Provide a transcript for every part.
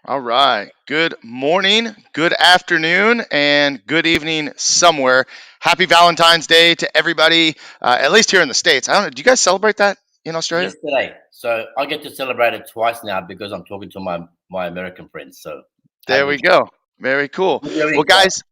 All right. Good morning, good afternoon, and good evening somewhere. Happy Valentine's Day to everybody, at least here in the States. I don't know. Do you guys celebrate that in Australia? Yesterday. So I get to celebrate it twice now because I'm talking to my American friends. So how There good. we go. Very cool. What are you Well, eating, Fari? guys,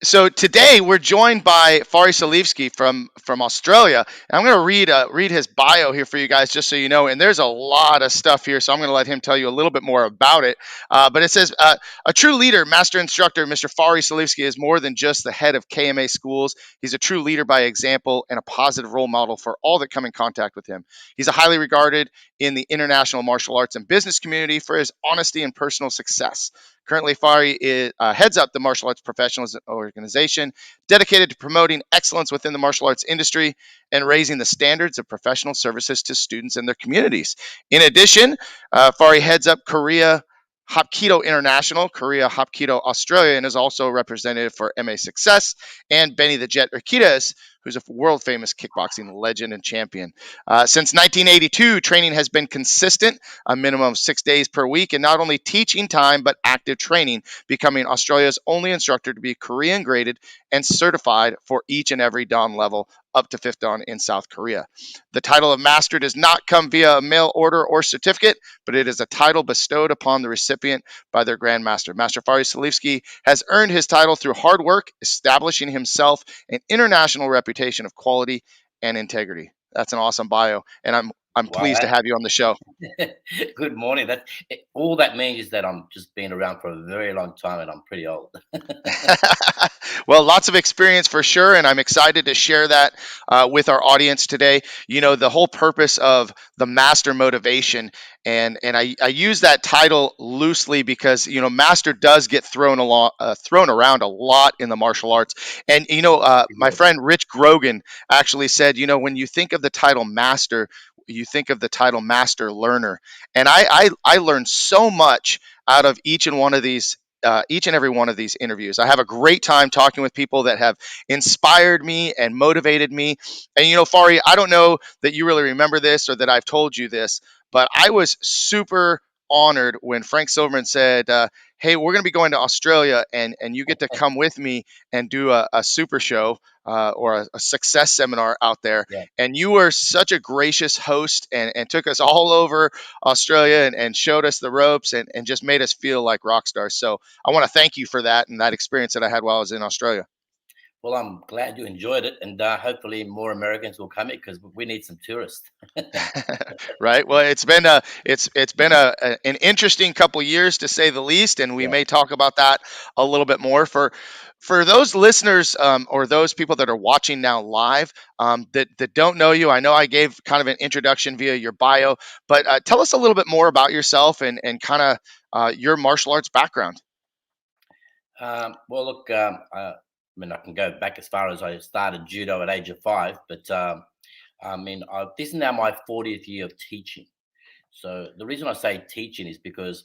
so today we're joined by Fari Salievski from Australia. And I'm going to read his bio here for you guys, just so you know. And there's a lot of stuff here, so I'm going to let him tell you a little bit more about it. But it says a true leader, master instructor, Mr. Fari Salievski is more than just the head of KMA schools. He's a true leader by example and a positive role model for all that come in contact with him. He's a highly regarded in the international martial arts and business community for his honesty and personal success. Currently, heads up the martial arts professionals organization dedicated to promoting excellence within the martial arts industry and raising the standards of professional services to students and their communities. In addition, Fari heads up Hapkido International, Korea Hapkido Australia, and is also representative for MA Success, and Benny the Jet Urquidez, who's a world famous kickboxing legend and champion. Since 1982, training has been consistent, a minimum of 6 days per week, and not only teaching time, but active training, becoming Australia's only instructor to be Korean graded and certified for each and every Dan level up to fifth Dan in South Korea. The title of master does not come via a mail order or certificate, but it is a title bestowed upon the recipient by their Grand Master. Master Fari Salievski has earned his title through hard work, establishing himself an international reputation of quality and integrity. That's an awesome bio, and I'm pleased to Wow. have you on the show. Good morning. All that means is that I'm just been around for a very long time and I'm pretty old. Well, lots of experience for sure, and I'm excited to share that with our audience today. You know, the whole purpose of the master motivation, and I use that title loosely because you know master does get thrown around a lot in the martial arts, and my friend Rich Grogan actually said, you know, when you think of the title master. You think of the title master learner, and I learned so much out of each and every one of these interviews. I have a great time talking with people that have inspired me and motivated me. And you know, Fari, I don't know that you really remember this or that I've told you this, but I was super honored when Frank Silverman said, "Hey, we're going to be going to Australia, and you get to come with me and do a super show." Or a success seminar out there. Yeah. And you were such a gracious host and took us all over Australia and showed us the ropes and just made us feel like rock stars. So I want to thank you for that and that experience that I had while I was in Australia. Well, I'm glad you enjoyed it, and hopefully more Americans will come here because we need some tourists. Right. Well, it's been an interesting couple years to say the least, and we Yeah. may talk about that a little bit more for those listeners or those people that are watching now live that don't know you. I know I gave kind of an introduction via your bio, but tell us a little bit more about yourself and kind of your martial arts background. Well, look, I mean, I can go back as far as I started judo at age of 5, but this is now my 40th year of teaching. So the reason I say teaching is because,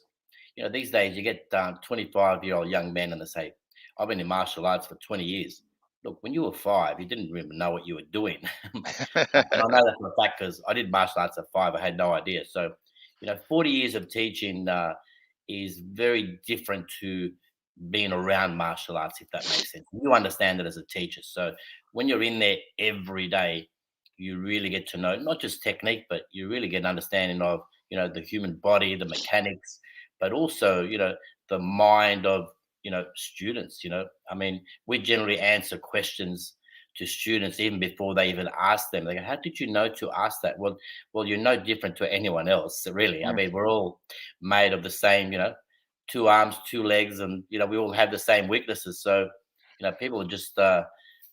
these days you get 25-year-old young men and they say, I've been in martial arts for 20 years. Look, when you were 5, you didn't even know what you were doing. And I know that for a fact because I did martial arts at 5. I had no idea. So, 40 years of teaching is very different to being around martial arts, if that makes sense. You understand it as a teacher. So when you're in there every day, you really get to know not just technique, but you really get an understanding of, the human body, the mechanics, but also, the mind of, students. I mean, we generally answer questions to students even before they even ask them. They go, how did you know to ask that? Well, you're no different to anyone else, really. I Mm. mean, we're all made of the same, 2 arms, 2 legs, and we all have the same weaknesses. So, people are just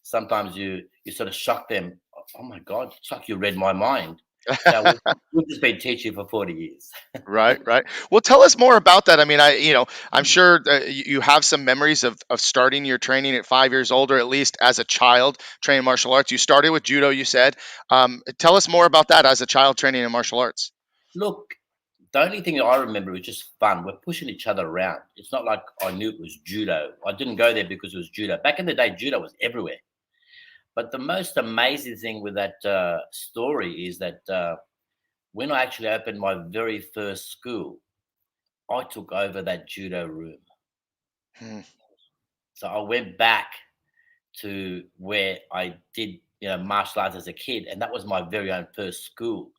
sometimes you sort of shock them. Oh my God, it's like you read my mind. So we've just been teaching for 40 years. Right, right. Well, tell us more about that. I mean, I'm sure that you have some memories of starting your training at 5 years old, or at least as a child training martial arts. You started with judo, you said. Tell us more about that as a child training in martial arts. Look, the only thing that I remember was just fun. We're pushing each other around. It's not like I knew it was judo. I didn't go there because it was judo. Back in the day, judo was everywhere. But the most amazing thing with that story is that when I actually opened my very first school, I took over that judo room. Hmm. So I went back to where I did, martial arts as a kid, and that was my very own first school.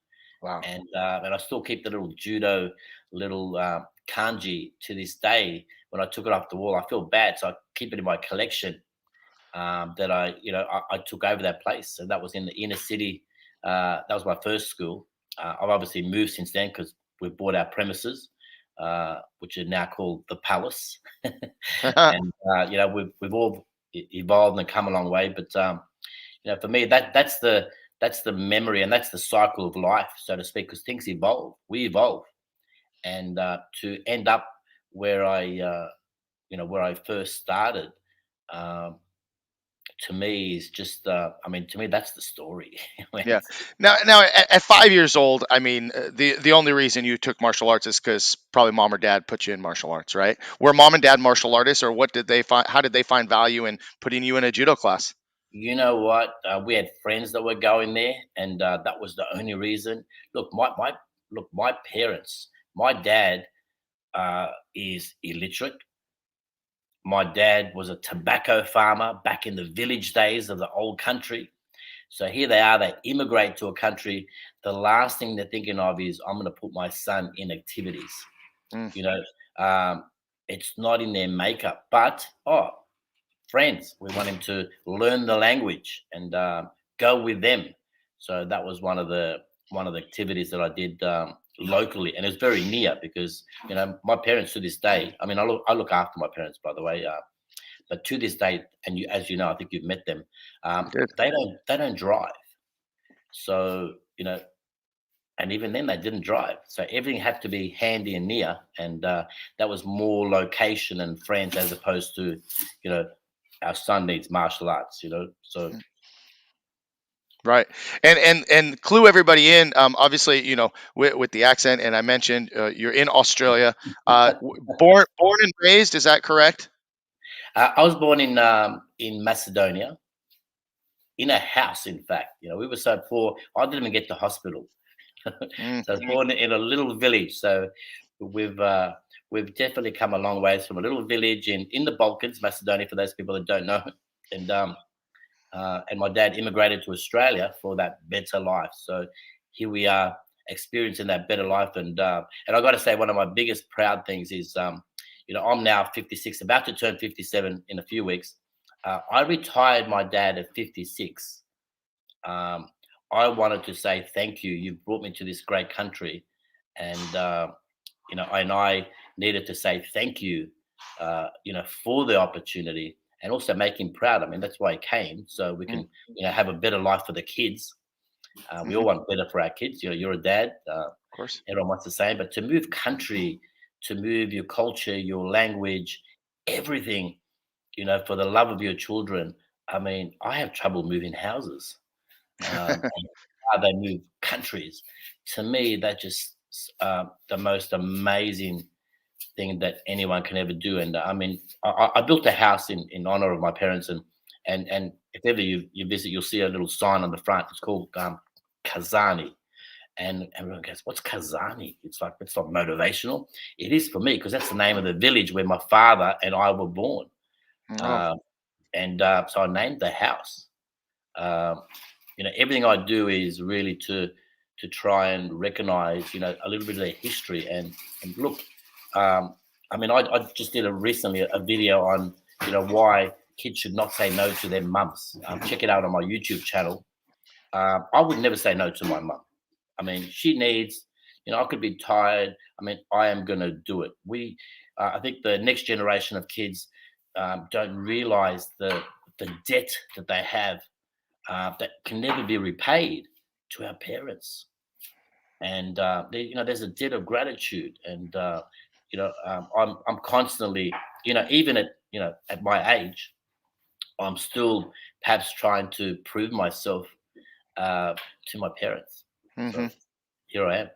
Wow. And I still keep the little judo little kanji to this day. When I took it off the wall, I feel bad, so I keep it in my collection. That I took over that place, and that was in the inner city. That was my first school. I've obviously moved since then because we bought our premises, which are now called the Palace, and we've all evolved and come a long way. But for me, that's the memory, and that's the cycle of life, so to speak, because things evolve, we evolve, and to end up where I first started. Um, to me is just to me that's the story. When Yeah. Now, at 5 years old, I mean, the only reason you took martial arts is because probably mom or dad put you in martial arts, right? Were mom and dad martial artists, or what did they find? How did they find value in putting you in a judo class? You know what, we had friends that were going there, and that was the only reason. Look, my parents, my dad is illiterate. My dad was a tobacco farmer back in the village days of the old country. So here they are, they immigrate to a country. The last thing they're thinking of is, I'm going to put my son in activities. Mm, You know, um, it's not in their makeup. But friends, we want him to learn the language and go with them. So that was one of the activities that I did locally, and it was very near because my parents to this day. I mean, I look after my parents, by the way. But to this day, and as you know, I think you've met them. I did. They don't drive. So and even then they didn't drive. So everything had to be handy and near, and that was more location and friends as opposed to, you know, our son needs martial arts. So Mm. Right, and clue everybody in. Obviously, with the accent, and I mentioned you're in Australia. Born and raised. Is that correct? I was born in Macedonia, in a house. In fact, we were so poor, I didn't even get to hospital. Mm, So I was born in a little village. So we've uh, we've definitely come a long ways from a little village in the Balkans, Macedonia, for those people that don't know. And my dad immigrated to Australia for that better life. So here we are experiencing that better life. And I got to say, one of my biggest proud things is, I'm now 56, about to turn 57 in a few weeks. I retired my dad at 56. um, I wanted to say thank you. You've brought me to this great country, and and I needed to say thank you, for the opportunity, and also make him proud. I mean, that's why he came, so we mm, can, have a better life for the kids. We mhm, all of want better for our kids. You're a dad. course. Everyone wants the same, but to move country, to move your culture, your language, everything, for the love of your children. I mean, I have trouble moving houses, and how they move countries. To me, that just the most amazing thing that anyone can ever do. And I mean, I built a house in honor of my parents, and if ever you visit, you'll see a little sign on the front. It's called Kazani. And everyone goes, "What's Kazani?" It's like, it's not motivational. It is for me because that's the name of the village where my father and I were born. Oh, Um, and so I named the house. Um, everything I do is really to try and recognize, a little bit of their history. And look, um, I mean, I just did recently a video on, why kids should not say no to their mums. Check it out on my YouTube channel. I would never say no to my mum. I mean, she needs, I could be tired. I mean, I am going to do it. I think the next generation of kids don't realize the debt that they have, that can never be repaid to our parents. And there's a debt of gratitude. And I'm constantly, even at my age, I'm still perhaps trying to prove myself uh, to my parents. hmm. So here I am.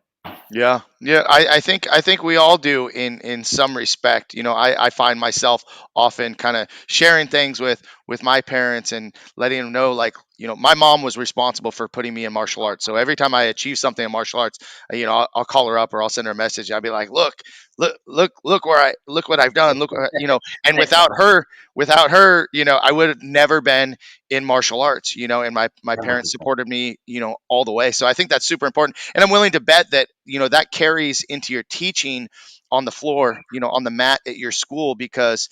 Yeah, yeah. I think we all do in some respect. I find myself often kind of sharing things with my parents and letting them know, like, my mom was responsible for putting me in martial arts. So every time I achieve something in martial arts, I'll call her up or I'll send her a message. I'll be like, look where look what I've done. And without her, I would have never been in martial arts, and my parents 100%. supported me, all the way. So I think that's super important. And I'm willing to bet that, that carries into your teaching on the floor, on the mat at your school, because,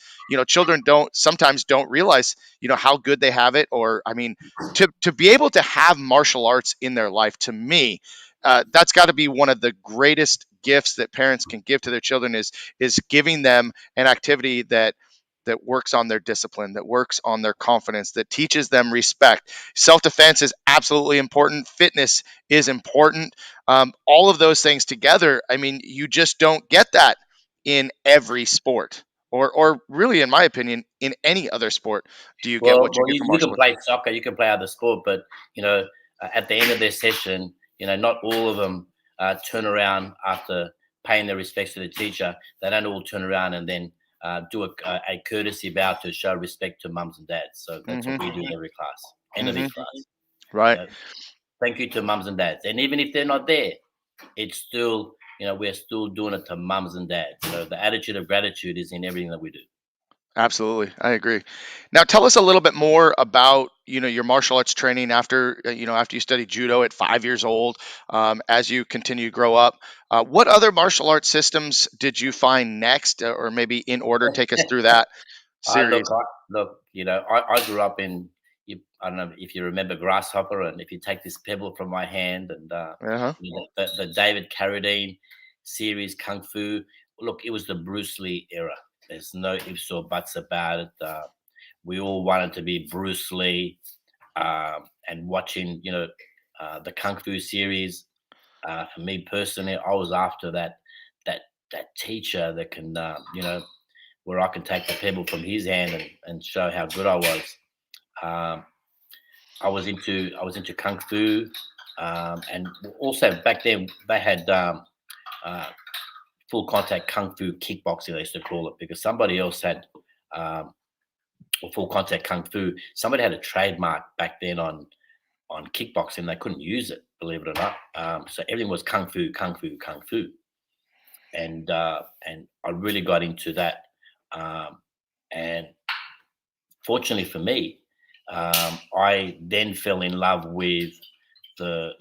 children sometimes don't realize, how good they have it. Or, I mean, to be able to have martial arts in their life, to me, that's got to be one of the greatest gifts that parents can give to their children, is giving them an activity that works on their discipline, that works on their confidence, that teaches them respect. Self-defense is absolutely important. Fitness is important. All of those things together, I mean, you just don't get that in every sport, or really, in my opinion, in any other sport do you get what you Well, get from you martial can arts. play soccer, you can play other sport, but at the end of their session, not all of them turn around after paying their respects to the teacher. They don't all turn around and then do a courtesy bow to show respect to mums and dads. So that's what Hmm. we do in every class, end of Hmm. each class. Right. You know, Thank you to mums and dads, and even if they're not there, it's still we're still doing it to mums and dads. So the attitude of gratitude is in everything that we do. Absolutely, I agree. Now, tell us a little bit more about, your martial arts training after, after you studied judo at 5 years old. As you continue to grow up, what other martial arts systems did you find next, or maybe in order? Take us through that series. Look. I grew up in. I don't know if you remember Grasshopper, and if you take this pebble from my hand, and Uh-huh. the David Carradine series Kung Fu. Look, it was the Bruce Lee era. There's no ifs or buts about it. We all wanted to be Bruce Lee, and watching the Kung Fu series. For me personally, I was after that that teacher that can where I can take the pebble from his hand and show how good I was. Um, I was into kung fu, and also back then they had uh, full contact kung fu kickboxing. They used to call it because somebody else had um, or full contact kung fu. Somebody had a trademark back then on kickboxing. They couldn't use it, believe it or not. So everything was kung fu, kung fu, kung fu, and I really got into that. And fortunately for me, I then fell in love with the.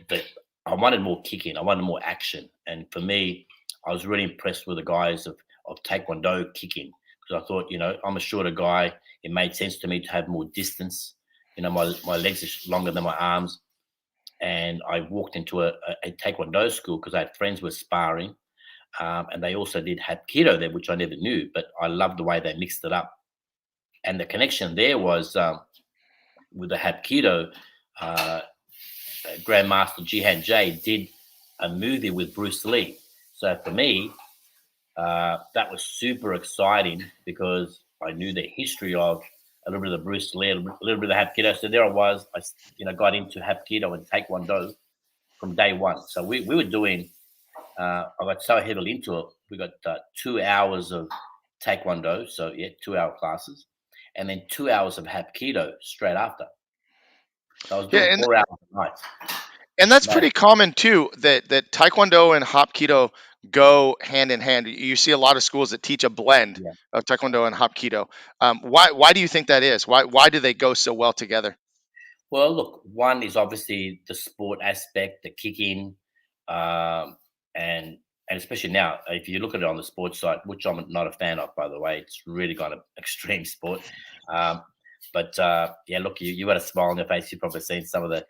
I wanted more kicking. I wanted more action, and for me, I was really impressed with the guys of Taekwondo kicking because I thought, I'm a shorter guy. It made sense to me to have more distance. My legs are longer than my arms, and I walked into a Taekwondo school because I had friends were sparring, and they also did Hapkido there, which I never knew, but I loved the way they mixed it up. And the connection there was with the Hapkido, uh, Grandmaster Jihan J did a movie with Bruce Lee. So for me, that was super exciting because I knew the history of a little bit of the Bruce Lee, a little bit of Hapkido. So there I was, got into Hapkido and Taekwondo from day one. So we were doing, I got so heavily into it, we got 2 hours of Taekwondo. So yeah, 2 hour classes. And then 2 hours of Hapkido straight after. So I was Yeah, doing and 4 hours a night. that's Man, pretty common too. That Taekwondo and Hapkido go hand in hand. You see a lot of schools that teach a blend yeah. of Taekwondo and Hapkido. Why do you think that is? Why do they go so well together? Well, look, one is obviously the sport aspect, the kicking, um, and especially now, if you look at it on the sports side, which I'm not a fan of, by the way, it's really kind of extreme sport. Um, but yeah, look, you got a smile on your face. You've probably seen some of the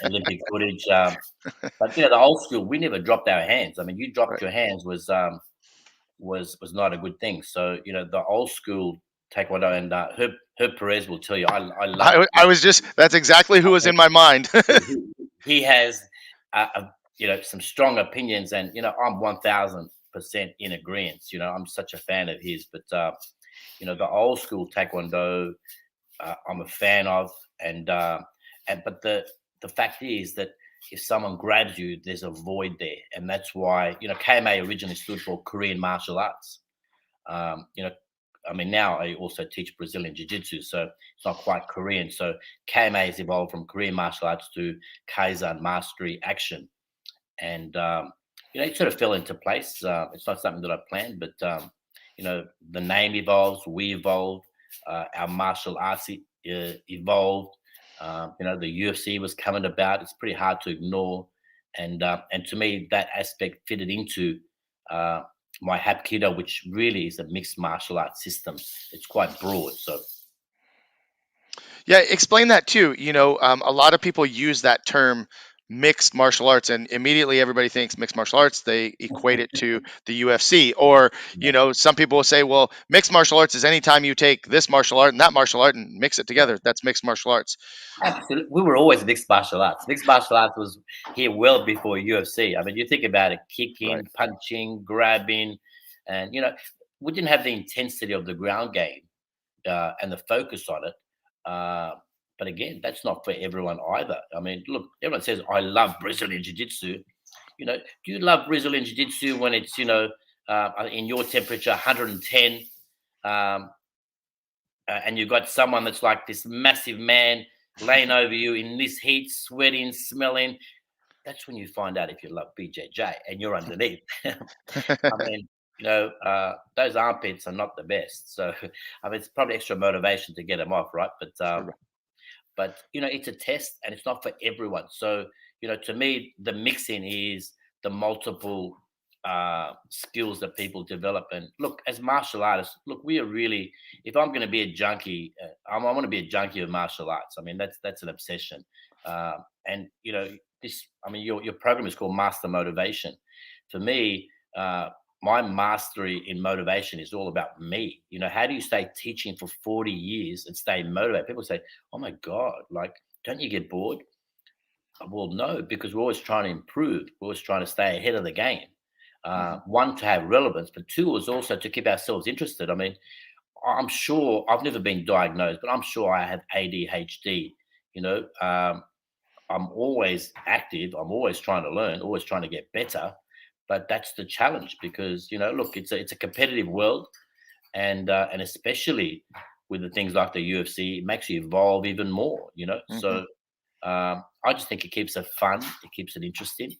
Olympic footage. But the old school, we never dropped our hands. I mean, you dropped Right. your hands was not a good thing. So the old school taekwondo, and Herb Perez will tell you, I love it. I was just that's exactly who was in my mind. He has some strong opinions, and I'm 1000% in agreement. I'm such a fan of his. But the old school taekwondo, I'm a fan of, and but the fact is that if someone grabs you, there's a void there, and that's why KMA originally stood for Korean martial arts. Um, you know, I mean, now I also teach Brazilian Jiu-Jitsu, so it's not quite Korean. So KMA has evolved from Korean martial arts to Kaizen Mastery Action, and it sort of fell into place. It's not something that I planned, but the name evolves, we evolve, our martial arts evolved. The UFC was coming about. It's pretty hard to ignore, and to me, that aspect fitted into uh, my Hapkido, which really is a mixed martial arts system. It's quite broad, so. Yeah, explain that too. A lot of people use that term mixed martial arts, and immediately everybody thinks mixed martial arts. They equate it to the UFC, or some people will say, well, mixed martial arts is anytime you take this martial art and that martial art and mix it together. That's mixed martial arts. Absolutely. We were always mixed martial arts. Mixed martial arts was here well before UFC. I mean, you think about it, Right. kicking, punching, grabbing, and, we didn't have the intensity of the ground game and the focus on it. Uh, but again, that's not for everyone either. I mean, look, everyone says, I love Brazilian Jiu Jitsu. Do you love Brazilian Jiu Jitsu when it's, in your temperature, 110? Um, and you've got someone that's like this massive man laying over you in this heat, sweating, smelling. That's when you find out if you love BJJ and you're underneath. I mean, those armpits are not the best. So, I mean, it's probably extra motivation to get them off, right? But it's a test and it's not for everyone. So, to me, the mixing is the multiple skills that people develop. And look, as martial artists, look, we are really, if I'm going to be a junkie, I want to be a junkie of martial arts. I mean, that's an obsession. And this, I mean, your program is called Master Motivation. For me, my mastery in motivation is all about me. How do you stay teaching for 40 years and stay motivated? People say, oh my God, like, don't you get bored? Well, no, because we're always trying to improve. We're always trying to stay ahead of the game. Hmm. One, to have relevance, but two is also to keep ourselves interested. I mean, I'm sure I've never been diagnosed, but I'm sure I have ADHD. You know, um, I'm always active. I'm always trying to learn, always trying to get better. But that's the challenge because look, it's a competitive world, and especially with the things like the UFC, it makes you evolve even more. Hmm. So I just think it keeps it fun, it keeps it interesting.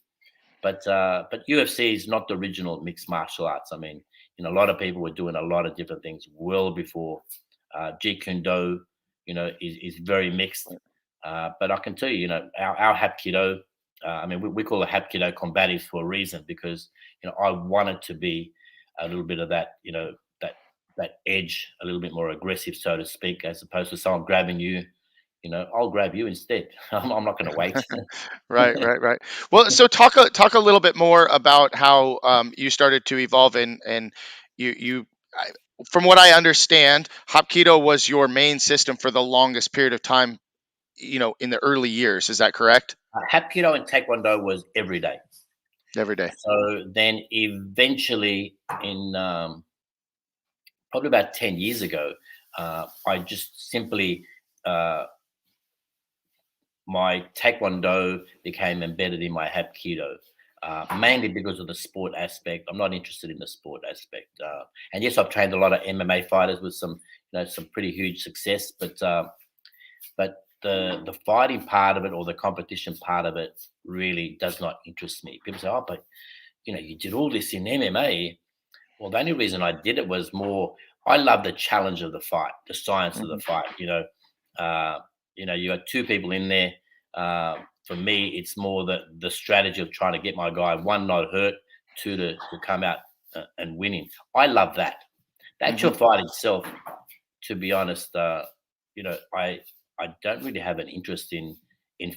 But UFC is not the original mixed martial arts. I mean, a lot of people were doing a lot of different things well before. Jeet Kune Do, is very mixed. But I can tell you, our Hapkido, I mean, we call it Hapkido combative for a reason because, I wanted to be a little bit of that, that edge, a little bit more aggressive, so to speak, as opposed to someone grabbing you. I'll grab you instead. I'm not going to wait. Right, right, right. Well, so talk a little bit more about how you started to evolve, and you from what I understand, Hapkido was your main system for the longest period of time, in the early years. Is that correct? Hapkido and Taekwondo was every day. Every day. So then eventually, in probably about 10 years ago, I just simply, uh, my Taekwondo became embedded in my Hapkido. Mainly because of the sport aspect. I'm not interested in the sport aspect. And yes, I've trained a lot of MMA fighters with some pretty huge success. But the fighting part of it or the competition part of it really does not interest me. People say, "Oh, but you did all this in MMA." Well, the only reason I did it was more. I love the challenge of the fight, the science of the Hmm. fight. You got two people in there. For me, it's more the strategy of trying to get my guy one not hurt, two to come out and winning. I love that. The Hmm. actual fight itself, to be honest, I don't really have an interest in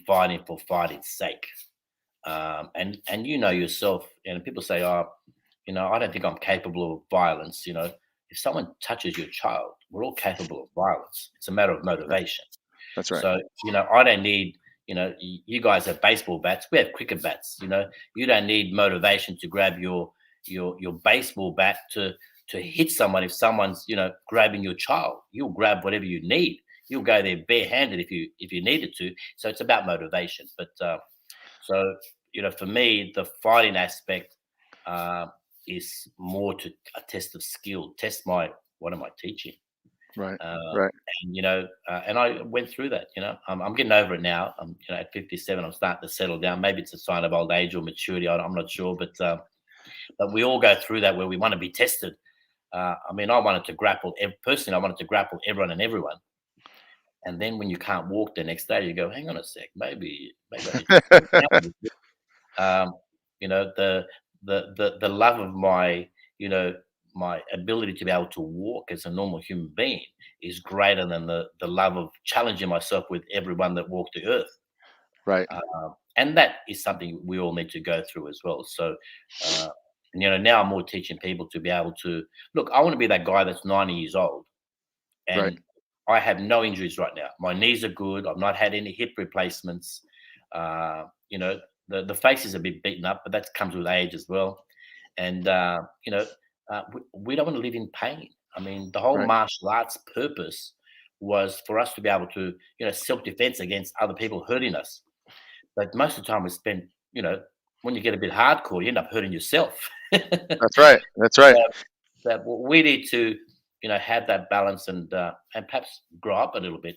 fighting for fighting's sake. And yourself, and people say, oh, I don't think I'm capable of violence. If someone touches your child, we're all capable of violence. It's a matter of Right. motivation. That's right. So, I don't need, you guys have baseball bats. We have cricket bats. You don't need motivation to grab your baseball bat to hit someone. If someone's, grabbing your child, you'll grab whatever you need. You'll go there barehanded if you needed to. So it's about motivation. So, for me, the fighting aspect uh, is more to a test of skill, test what am I teaching? Right. Uh, Right. and I went through that. I'm getting over it now. I'm, at 57, I'm starting to settle down. Maybe it's a sign of old age or maturity. I'm not sure, but we all go through that where we want to be tested. I wanted to grapple personally. I wanted to grapple everyone and everyone. And then when you can't walk the next day, you go, hang on a sec, maybe I need to slow down a little bit. Um, the love of you know, my ability to be able to walk as a normal human being is greater than the love of challenging myself with everyone that walked the earth. Right. And that is something we all need to go through as well. So, uh, now I'm more teaching people to be able to look. I want to be that guy that's 90 years old, Right. and I have no injuries right now. My knees are good. I've not had any hip replacements. Uh, you know, the face is a bit beaten up, but that comes with age as well. And we don't want to live in pain. I mean, the whole Right. martial arts purpose was for us to be able to, self defense against other people hurting us. But most of the time, we spend, when you get a bit hardcore, you end up hurting yourself. That's right. That's right. That we need to, have that balance and perhaps grow up a little bit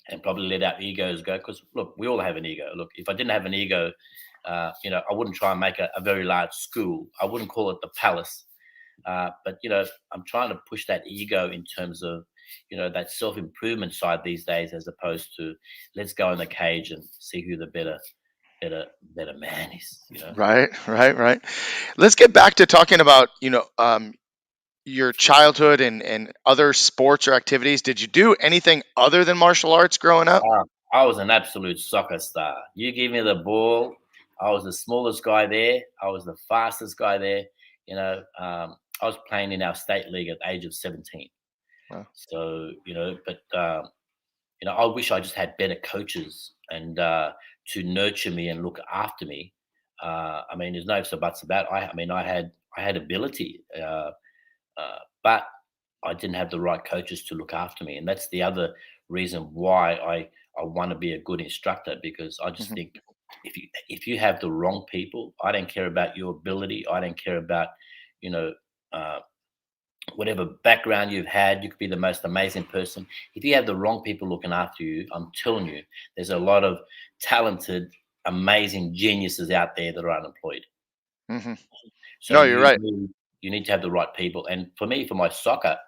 and probably let our egos go. Because look, we all have an ego. Look, if I didn't have an ego, I wouldn't try and make a very large school. I wouldn't call it the palace. But I'm trying to push that ego in terms of that self improvement side these days, as opposed to let's go in the cage and see who the better man is. Right. Right. Right. Let's get back to talking about your childhood and other sports or activities. Did you do anything other than martial arts growing up? I was an absolute soccer star. You give me the ball, I was the smallest guy there. I was the fastest guy there. I was playing in our state league at the age of 17. Wow. So, I wish I just had better coaches and to nurture me and look after me. There's no ifs or buts about it. I had ability, but I didn't have the right coaches to look after me, and that's the other reason why I want to be a good instructor, because I just Hmm. think if you have the wrong people, I don't care about your ability. I don't care about you know uh, whatever background you've had. You could be the most amazing person. If you have the wrong people looking after you, I'm telling you, there's a lot of talented, amazing geniuses out there that are unemployed. Hmm. So No, you're right. you need to have the right people. And for me, for my soccer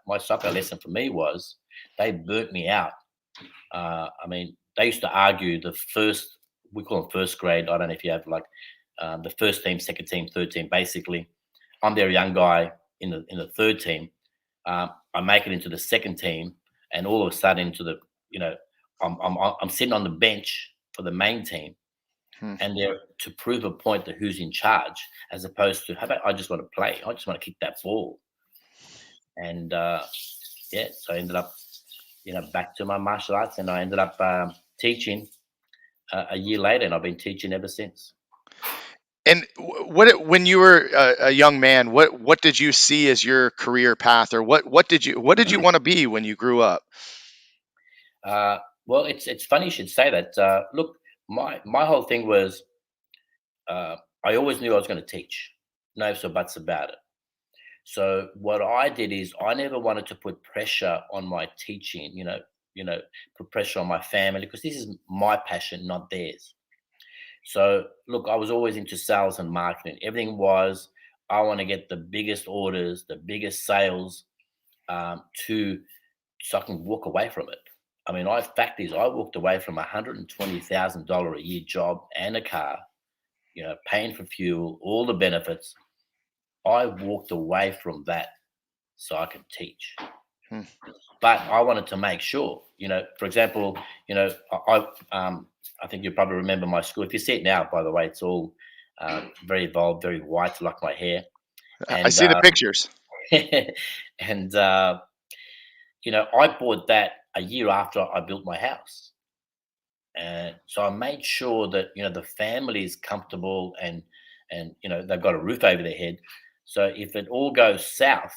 lesson for me was they burnt me out. They used to argue the first, we call them first grade. I don't know if you have like the first team, second team, third team. Basically, I'm their young guy in the third team. I make it into the second team, and all of a sudden into the you know I'm sitting on the bench for the main team, Hmm. and they're to prove a point to who's in charge, as opposed to how about I just want to play, I just want to kick that ball, and yeah, so I ended up back to my martial arts, and I ended up teaching a year later, and I've been teaching ever since. And when you were a young man, what did you see as your career path, or what did you want to be when you grew up? Well, it's funny you should say that. Look, my whole thing was I always knew I was going to teach, no ifs or buts about it. So what I did is I never wanted to put pressure on my teaching, put pressure on my family, because this is my passion, not theirs. So look, I was always into sales and marketing. Everything was I want to get the biggest orders, the biggest sales, to so I can walk away from it. Fact is, I walked away from $120,000 a year job and a car, paying for fuel, all the benefits. I walked away from that so I could teach. Hmm. But I wanted to make sure, for example, I think you probably remember my school. If you see it now, by the way, it's all very evolved, very white, like my hair, I and see the pictures. and I bought that a year after I built my house, and so I made sure that the family is comfortable and they've got a roof over their head. So if it all goes south,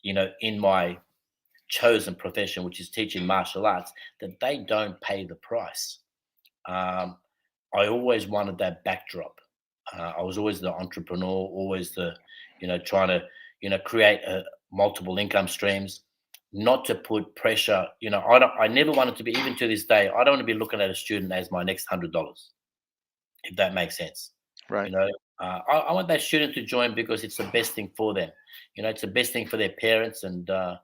in my chosen profession, which is teaching martial arts, that they don't pay the price. Um, I always wanted that backdrop. I was always the entrepreneur, always the, trying to, create multiple income streams, not to put pressure. I never wanted to be, even to this day, I don't want to be looking at a student as my next $100, if that makes sense. Right. You know, I want that student to join because it's the best thing for them. It's the best thing for their parents, and I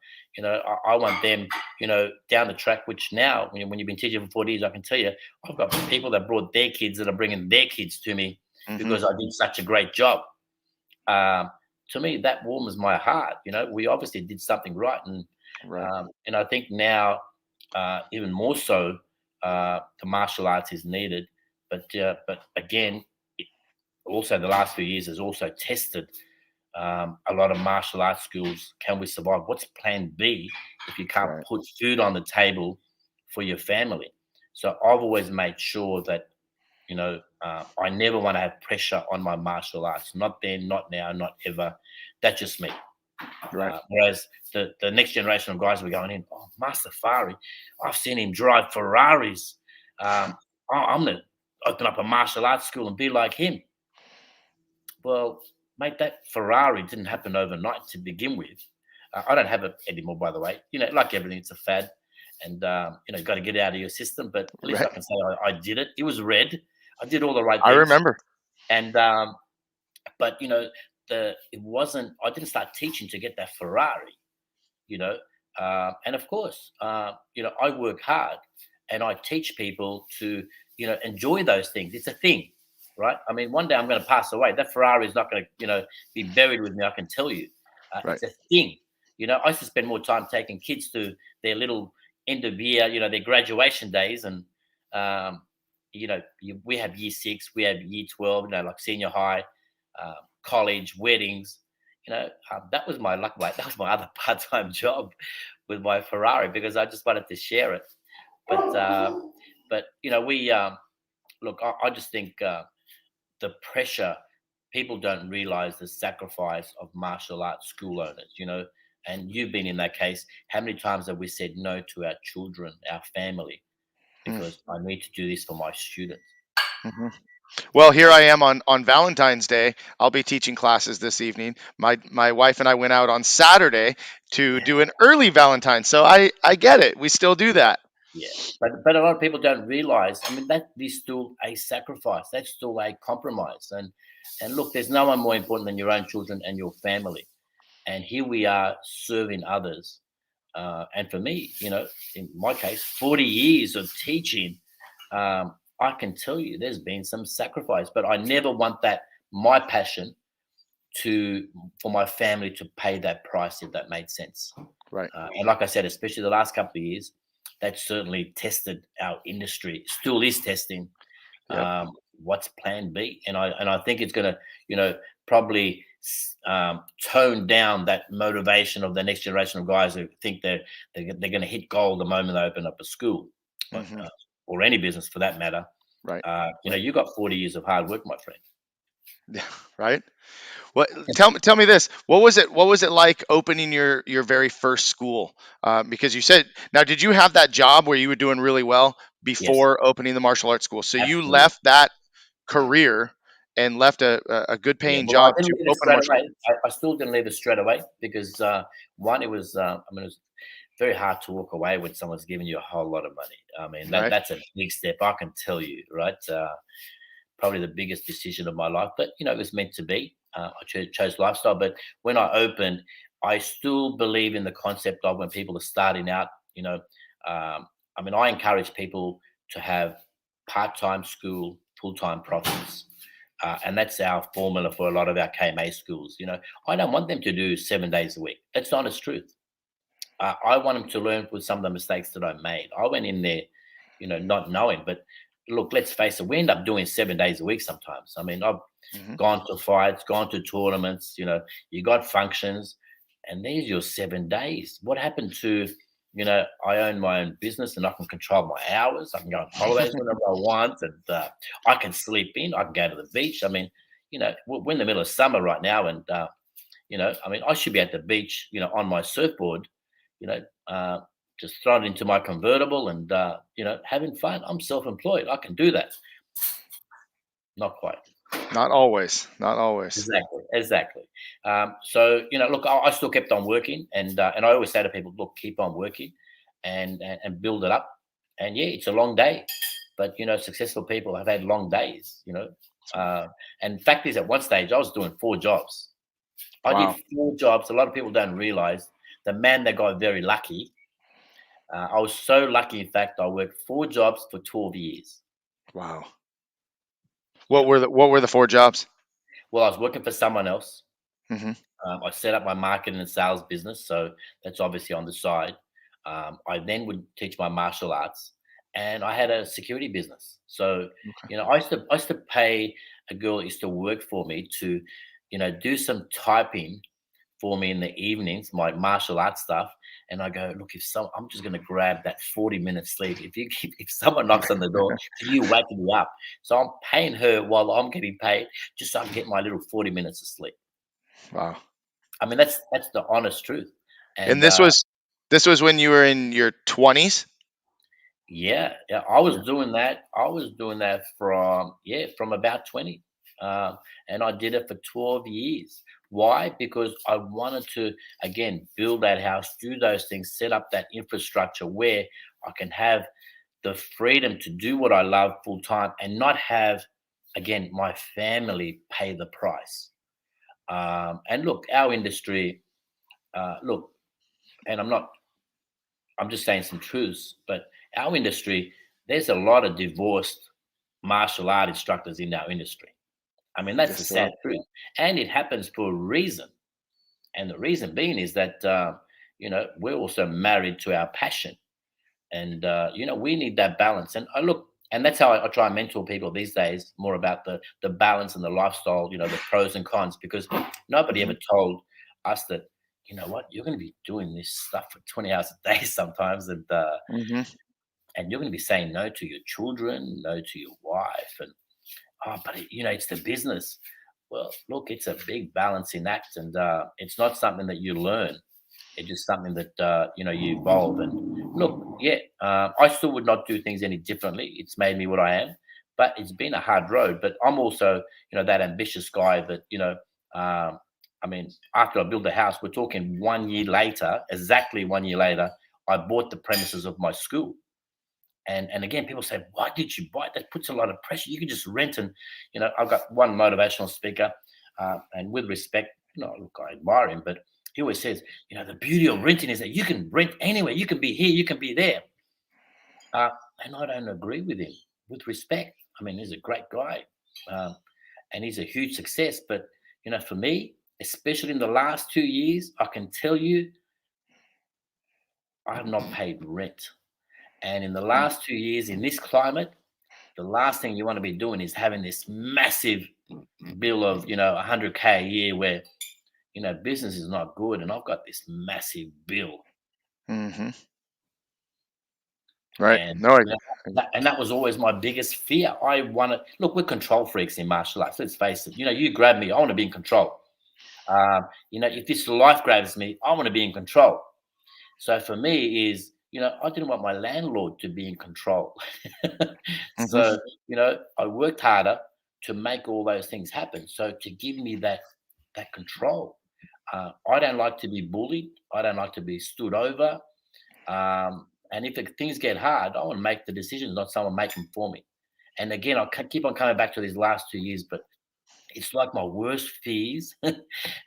want them, down the track. Which now, when you've been teaching for 40 years, I can tell you, I've got people that brought their kids that are bringing their kids to me Hmm. because I did such a great job. Um, to me, that warms my heart. We obviously did something right, Right. and I think now, even more so, the martial arts is needed. But again, also the last few years has also tested a lot of martial arts schools. Can we survive? What's plan B if you can't Right. put food on the table for your family? So I've always made sure that, I never want to have pressure on my martial arts. Not then, not now, not ever. That's just me. Right. Whereas the next generation of guys were going in, oh, Master Fari, I've seen him drive Ferraris. I'm going to open up a martial arts school and be like him. Well, mate, that Ferrari didn't happen overnight to begin with. I don't have it anymore, by the way. Like everything, it's a fad, and got to get it out of your system. But at least I Right. can say I did it. It was red. I did all the right I things, remember. and but it wasn't. I didn't start teaching to get that Ferrari. you know. And of course, I work hard and I teach people to, enjoy those things. It's a thing, right? I mean, one day I'm going to pass away. That Ferrari is not going to, be buried with me. I can tell you, Right. it's a thing. I used to spend more time taking kids to their little end of year, their graduation days, and we have year six, we have year 12, like senior high, college, weddings. That was my luck. That was my other part-time job with my Ferrari because I just wanted to share it. But we look. I just think the pressure. People don't realize the sacrifice of martial arts school owners. And you've been in that case. How many times have we said no to our children, our family, because I need to do this for my students? Mm-hmm. Well, here I am on Valentine's Day. I'll be teaching classes this evening. My wife and I went out on Saturday to Yeah. do an early Valentine. So I get it. We still do that. Yeah, but a lot of people don't realize. I mean, that is still a sacrifice. That's still a compromise. And look, there's no one more important than your own children and your family. And here we are serving others. And for me, in my case, 40 years of teaching, I can tell you there's been some sacrifice. But I never want that my passion to for my family to pay that price, if that made sense. Right. And like I said, especially the last couple of years, that certainly tested our industry. Still is testing. Yep. What's Plan B? And I think it's going to, probably tone down that motivation of the next generation of guys who think they're going to hit gold the moment they open up a school, but Hmm. or any business for that matter. Right. You got 40 years of hard work, my friend. Yeah. Right. What? Tell me this. What was it like opening your very first school? Because you said, now, did you have that job where you were doing really well Yes, before opening the martial arts school? So you absolutely. left that career and left a good Yeah, paying well, I job didn't to leave it open a straight martial away. I still didn't leave it straight away because one, it was it was very hard to walk away when someone's giving you a whole lot of money. I mean, arts. Right. that's a big step, I can tell you, right? Probably the biggest decision of my life, but it was meant to be. I chose lifestyle, but when I opened, I still believe in the concept of when people are starting out. I mean, I encourage people to have part-time school, full-time profits. And that's our formula for a lot of our KMA schools. I don't want them to do 7 days a week. That's not its truth. I want them to learn with some of the mistakes that I made. I went in there, not knowing. But look, let's face it, we end up doing 7 days a week sometimes. I mean, I've Hmm. gone to fights, gone to tournaments, you got functions, and there's your 7 days. What happened to, I own my own business and I can control my hours. I can go on holidays whenever I want, and I can sleep in, I can go to the beach. I mean, we're in the middle of summer right now, and I mean, I should be at the beach, on my surfboard, you know, uh, just throwing it into my convertible and, having fun. I'm self employed. I can do that. Not quite. Not always. Not always. Exactly, exactly. So look, I still kept on working, and I always say to people, look, keep on working, and build it up. And yeah, it's a long day, but successful people have had long days. Uh, and fact is, at one stage, I was doing 4 jobs. I did Wow. 4 jobs. A lot of people don't realize the man that got very lucky. I was so lucky, in fact, I worked 4 jobs for 12 years. Wow. Yeah. What were the four jobs? Well, I was working for someone else. Hmm. I set up my marketing and sales business, so that's obviously on the side. I then would teach my martial arts, and I had a security business. So, Okay. I used to pay a girl that used to work for me to, do some typing for me in the evenings, my martial arts stuff. And I go, look, I'm just going to grab that 40-minute sleep. If someone knocks on the door, can you wake me up? So I'm paying her while I'm getting paid, just so I can get my little 40 minutes of sleep. Wow. I mean, that's the honest truth. And And this was when you were in your 20s? yeah, yeah, I was Yeah. doing that. I was doing that from about 20, and I did it for 12 years. Why? Because I wanted to again build that house, do those things, set up that infrastructure where I can have the freedom to do what I love full time and not have again my family pay the price. And look, our industry, look, and I'm just saying some truths, but our industry, there's a lot of divorced martial art instructors in our industry. I mean, that's the Yes, sir. sad truth. And it happens for a reason. And the reason being is that, we're also married to our passion. And, we need that balance. And I look, and that's how I try and mentor people these days more about the balance and the lifestyle, the pros and cons, because nobody Hmm. ever told us that, you know what, you're going to be doing this stuff for 20 hours a day sometimes. Hmm. And you're going to be saying no to your children, no to your wife, and but it's the business. Well, look, it's a big balancing act, and it's not something that you learn. It's just something that you evolve. And look, yeah, I still would not do things any differently. It's made me what I am, but it's been a hard road. But I'm also that ambitious guy that I mean, after I built the house, we're talking 1 year later, exactly 1 year later, I bought the premises of my school. And again, people say, why did you buy it? That puts a lot of pressure. You can just rent. And I've got one motivational speaker, and with respect, look, I admire him, but he always says, the beauty of renting is that you can rent anywhere. You can be here, you can be there. uh, and I don't agree with him. With respect, I mean, he's a great guy, um, and he's a huge success, but for me, especially in the last 2 years, I can tell you I have not paid rent. And in the last 2 years in this climate, the last thing you want to be doing is having this massive bill of 100K a year where business is not good, and I've got this massive bill. Hmm. Right. And No. that was always my biggest fear. I want to look, we're control freaks in martial arts, let's face it. You grab me, I want to be in control. If this life grabs me, I want to be in control. So for me is, I didn't want my landlord to be in control. Hmm. So, I worked harder to make all those things happen. So to give me that control. I don't like to be bullied. I don't like to be stood over. And if things get hard, I want to make the decisions, not someone make them for me. And again, keep on coming back to these last 2 years, but it's like my worst fears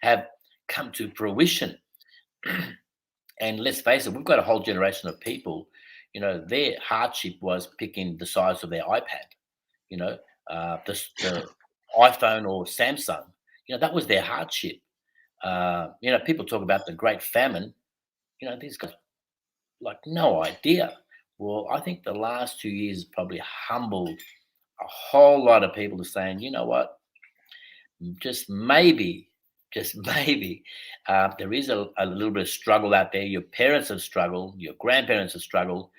have come to fruition. And let's face it, we've got a whole generation of people, their hardship was picking the size of their iPad, you know, the iPhone or Samsung, that was their hardship. People talk about the Great Famine, these guys like no idea. Well, I think the last 2 years probably humbled a whole lot of people to saying, you know what, just maybe, just maybe, there is a little bit of struggle out there. Your parents have struggled, your grandparents have struggled,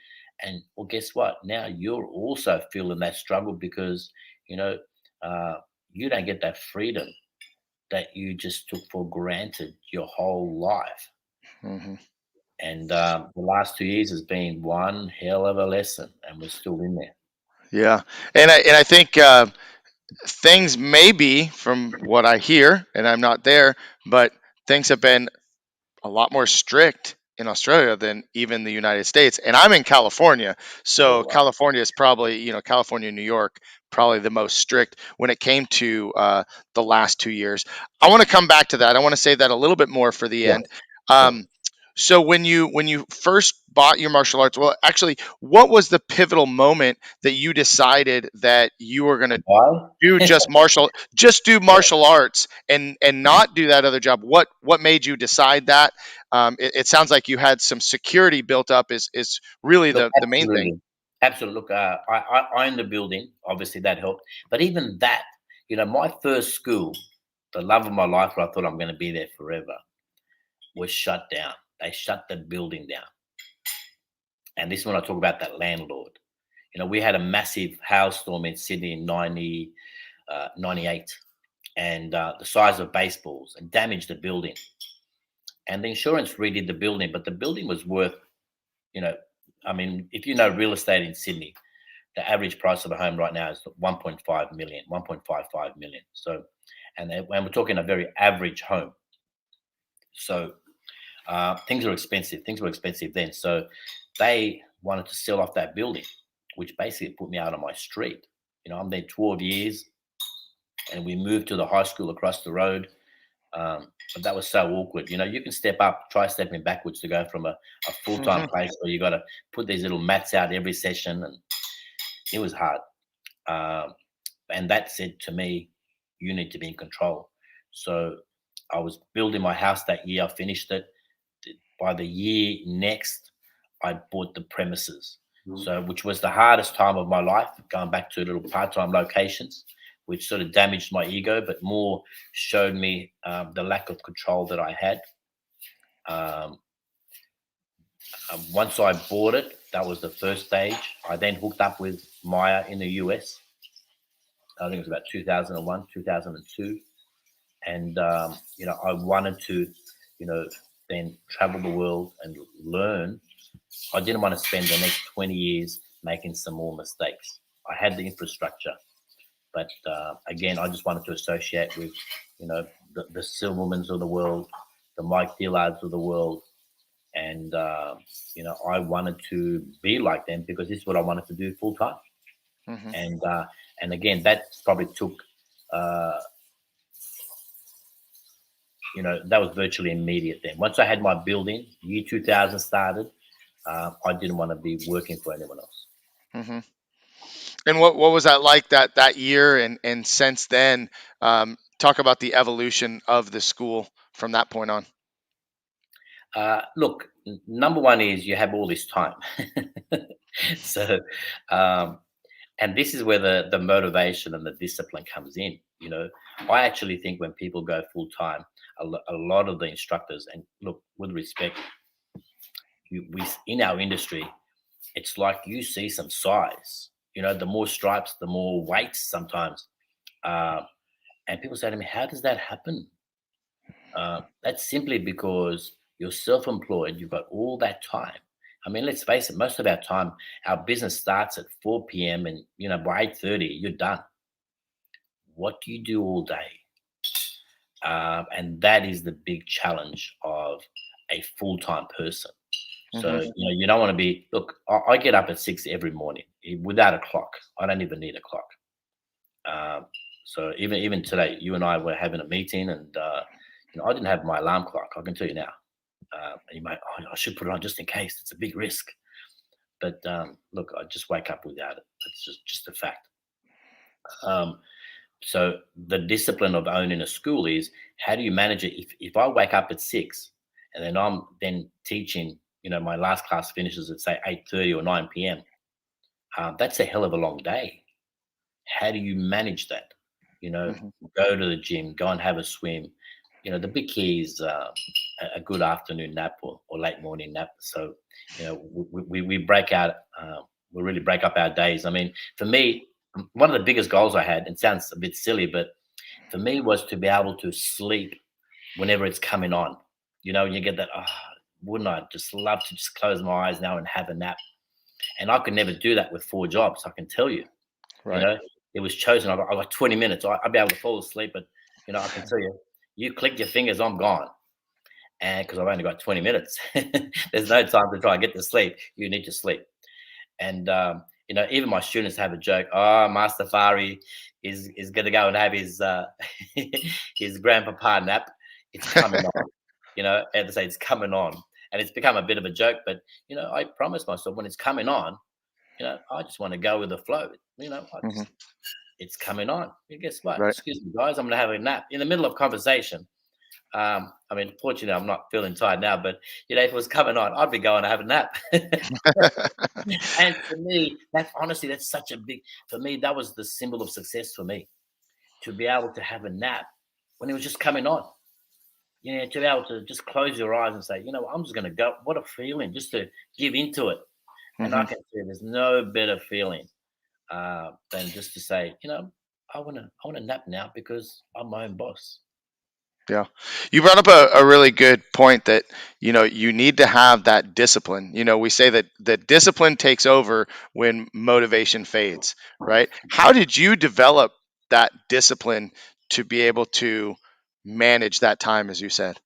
and well, guess what? Now you're also feeling that struggle because you know uh, you don't get that freedom that you just took for granted your whole life. Hmm. And the last 2 years has been one hell of a lesson, and we're still in there. Yeah. And I think things may be, from what I hear, and I'm not there, but things have been a lot more strict in Australia than even the United States. And I'm in California, Oh, so wow. California is probably, California, New York, probably the most strict when it came to the last 2 years. I want to come back to that. I want to say that a little bit more for the Sure, end. sure. Um, so when you first bought your martial arts, well, actually, what was the pivotal moment that you decided that you were going to Why? just do Yeah. martial arts and not do that other job? What made you decide that? It sounds like you had some security built up, is really Look, the main thing. absolutely. Absolutely. Look, I own the building. Obviously, that helped. But even that, my first school, the love of my life, where I thought I'm going to be there forever, was shut down. They shut the building down. And this is when I talk about that landlord. We had a massive hailstorm in Sydney in 98, and the size of baseballs, and damaged the building. And the insurance redid the building, but the building was worth, you know, I mean, if you know real estate in Sydney, the average price of a home right now is 1.5 million, 1.55 million. So, and we're talking a very average home. So things are expensive. Things were expensive then. So they wanted to sell off that building, which basically put me out on my street. I'm there 12 years, and we moved to the high school across the road. But that was so awkward. You can try stepping backwards to go from a full time Hmm. place where you got to put these little mats out every session, and it was hard. Um, and that said to me, you need to be in control. So I was building my house that year. I finished it. By the year next, I bought the premises. So, which was the hardest time of my life, going back to little part-time locations, which sort of damaged my ego, but more showed me the lack of control that I had. Um, Once I bought it, that was the first stage. I then hooked up with Maya in the US. I think it was about 2001, 2002. And I wanted to, you know, then travel the world and learn. I didn't want to spend the next 20 years making some more mistakes. I had the infrastructure, but again, I just wanted to associate with, the Silvermans of the world, the Mike Dillards of the world, and I wanted to be like them because this is what I wanted to do full time. Hmm. And again, that probably took, uh, that was virtually immediate. Then once I had my building, year 2000 started. I didn't want to be working for anyone else. Hmm. And what was that like that year, and since then? Talk about the evolution of the school from that point on. Look, number one is you have all this time. So, um, and this is where the motivation and the discipline comes in. I actually think when people go full time, a lot of the instructors, and look, with respect, we in our industry, it's like you see some size. The more stripes, the more weights sometimes. Uh, and people say to me, "How does that happen?" That's simply because you're self-employed. You've got all that time. I mean, let's face it. Most of our time, our business starts at 4 p.m. and by 8:30, you're done. What do you do all day? And that is the big challenge of a full-time person. So Hmm. you don't want to be. Look, I get up at 6 every morning without a clock. I don't even need a clock. Um, so even today, you and I were having a meeting, and I didn't have my alarm clock. I can tell you now. And you might, oh, I should put it on just in case. It's a big risk. But look, I just wake up without it. It's just a fact. Um, so the discipline of owning a school is, how do you manage it? If I wake up at 6 and then I'm then teaching, my last class finishes at say 8:30 or 9 p.m. That's a hell of a long day. How do you manage that? You know, Hmm. go to the gym, go and have a swim. The big key is a good afternoon nap, or late morning nap. So, we break out, we really break up our days. I mean, for me, one of the biggest goals I had, it sounds a bit silly, but for me was to be able to sleep whenever it's coming on. You get that, wouldn't I just love to just close my eyes now and have a nap? And I could never do that with 4 jobs, I can tell you. You Right. know, it was chosen. I got 20 minutes. I'd be able to fall asleep, but I can tell you, you click your fingers, I'm gone. And because I've only got 20 minutes, there's no time to try and get to sleep. You need to sleep. And even my students have a joke. Oh, Master Fari is going to go and have his his grandpapa nap. It's coming on. And they say it's coming on, and it's become a bit of a joke. But I promise myself when it's coming on, I just want to go with the flow. Mhm. It's coming on. And guess what? Right. Excuse me, guys. I'm going to have a nap in the middle of conversation. I mean, fortunately, I'm not feeling tired now, but if it was coming on, I'd be going to have a nap. And for me, that's such a big. For me, that was the symbol of success for me, to be able to have a nap when it was just coming on. To be able to just close your eyes and say, I'm just going to go. What a feeling, just to give into it. And I Mhm. can say there's no better feeling than just to say, I want to nap now because I'm my own boss. Yeah. You brought up a really good point that, you need to have that discipline. We say that discipline takes over when motivation fades, right? How did you develop that discipline to be able to manage that time, as you said?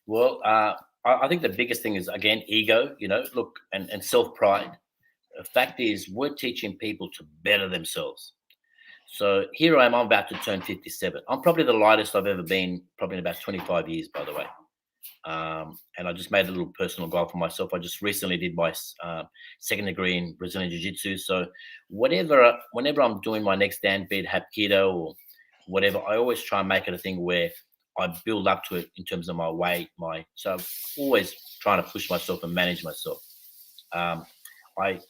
Well, I think the biggest thing is again ego. Look, and self pride. The fact is, we're teaching people to better themselves. So here I am. I'm about to turn 57. I'm probably the lightest I've ever been, probably in about 25 years, by the way. And I just made a little personal goal for myself. I just recently did my second degree in Brazilian Jiu Jitsu. So whenever I'm doing my next stand, be it Hapkido or whatever, I always try and make it a thing where I build up to it in terms of my weight, so I'm always trying to push myself and manage myself. Um, I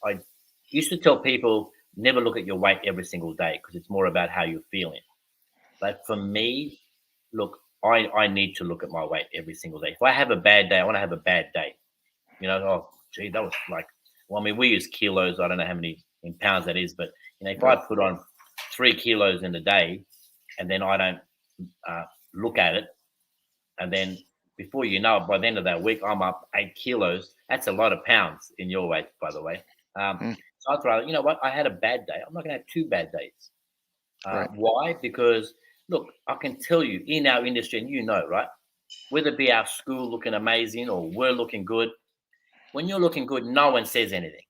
used to tell people never look at your weight every single day because it's more about how you're feeling. But for me, look, I need to look at my weight every single day. If I have a bad day, I want to have a bad day. Oh, gee, that was like, well, I mean, we use kilos. I don't know how many in pounds that is, but if I Right. put on 3 kilos in a day and then I don't uh, look at it, and then before you know it, by the end of that week, I'm up 8 kilos. That's a lot of pounds in your weight, by the way. Mm. So I'd rather, what? I had a bad day. I'm not going to have 2 bad days. Right. Why? Because look, I can tell you in our industry, and right, whether it be our school looking amazing or we're looking good, when you're looking good, no one says anything.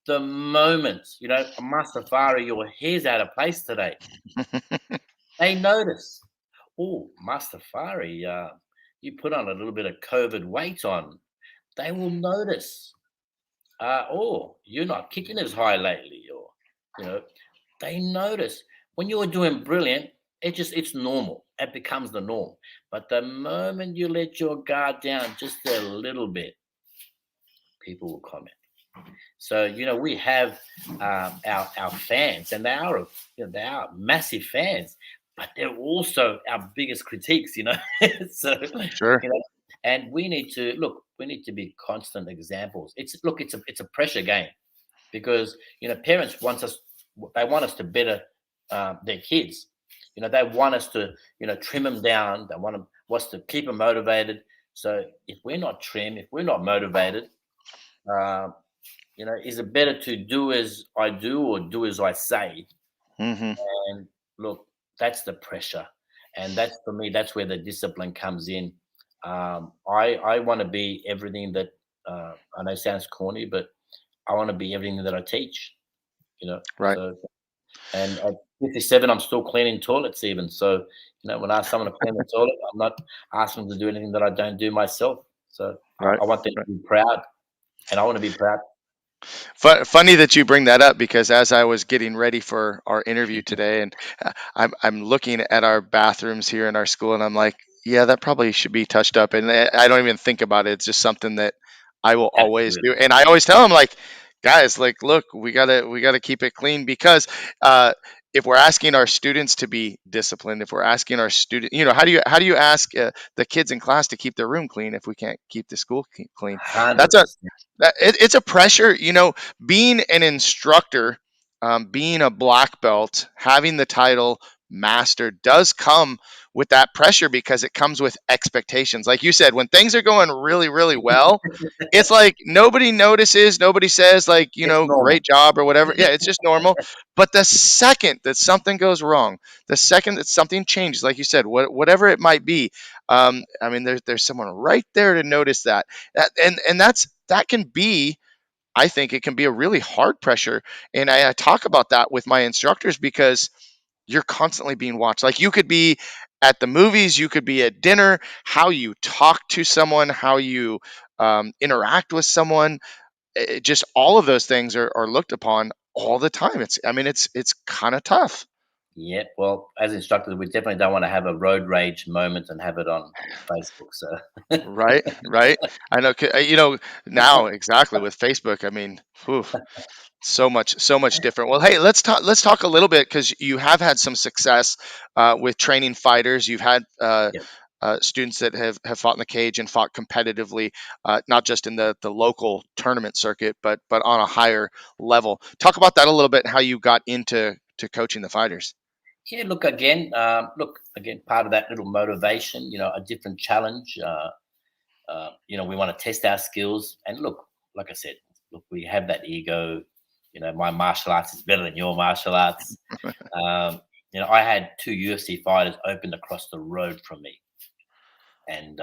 The moment, Master Fari, your hair's out of place today, they notice. Oh, Master Fari, you put on a little bit of COVID weight on. They will notice. Oh, you're not kicking as high lately, or you know, they notice when you're doing brilliant. It's normal. It becomes the norm. But the moment you let your guard down just a little bit, people will comment. So we have our fans, and they are massive fans, but they're also our biggest critiques. So Sure. and we need to look. We need to be constant examples. It's a pressure game because parents want us to better their kids. They want us to trim them down. They want us to keep them motivated. So if we're not trim, if we're not motivated, uh, is it better to do as I do or do as I say? Hmm. And look, that's the pressure, and that's for me. That's where the discipline comes in. I want to be everything that I know sounds corny, but I want to be everything that I teach. Right. So and at 57, I'm still cleaning toilets even. So when I ask someone to clean the toilet, I'm not asking them to do anything that I don't do myself. So Right. I want them Right. to be proud, and I want to be proud. Funny that you bring that up because as I was getting ready for our interview today, and I'm looking at our bathrooms here in our school, and I'm like, yeah, that probably should be touched up. And I don't even think about it. It's just something that I will always Absolutely. do. And I always tell them, like, guys, like, look, we gotta keep it clean because uh, if we're asking our students to be disciplined, if we're asking our student, how do you ask the kids in class to keep their room clean if we can't keep the school clean? That's a 100%. it's a pressure, being an instructor, being a black belt, having the title master does come with that pressure because it comes with expectations. Like you said, when things are going really, really well, it's like nobody notices, nobody says like, It's great normal. job or whatever. Yeah, it's just normal. But the second that something goes wrong, the second that something changes, like you said, whatever it might be, I mean, there's someone right there to notice that. And that can be, I think it can be a really hard pressure. And I talk about that with my instructors because you're constantly being watched. Like you could be at the movies, you could be at dinner, how you talk to someone, how you interact with someone, just all of those things are looked upon all the time. I mean, it's kind of tough. Yeah, well, as instructors, we definitely don't want to have a road rage moment and have it on Facebook. So, Right, right. I know, now exactly with Facebook. I mean, whew, so much different. Well, hey, let's talk a little bit because you have had some success with training fighters. You've had yeah, students that have fought in the cage and fought competitively, not just in the local tournament circuit, but on a higher level. Talk about that a little bit and how you got into to coaching the fighters. yeah. Look again. Part of that little motivation, a different challenge. We want to test our skills. And look, like I said, look, we have that ego. My martial arts is better than your martial arts. Um, I had two UFC fighters opened across the road from me, and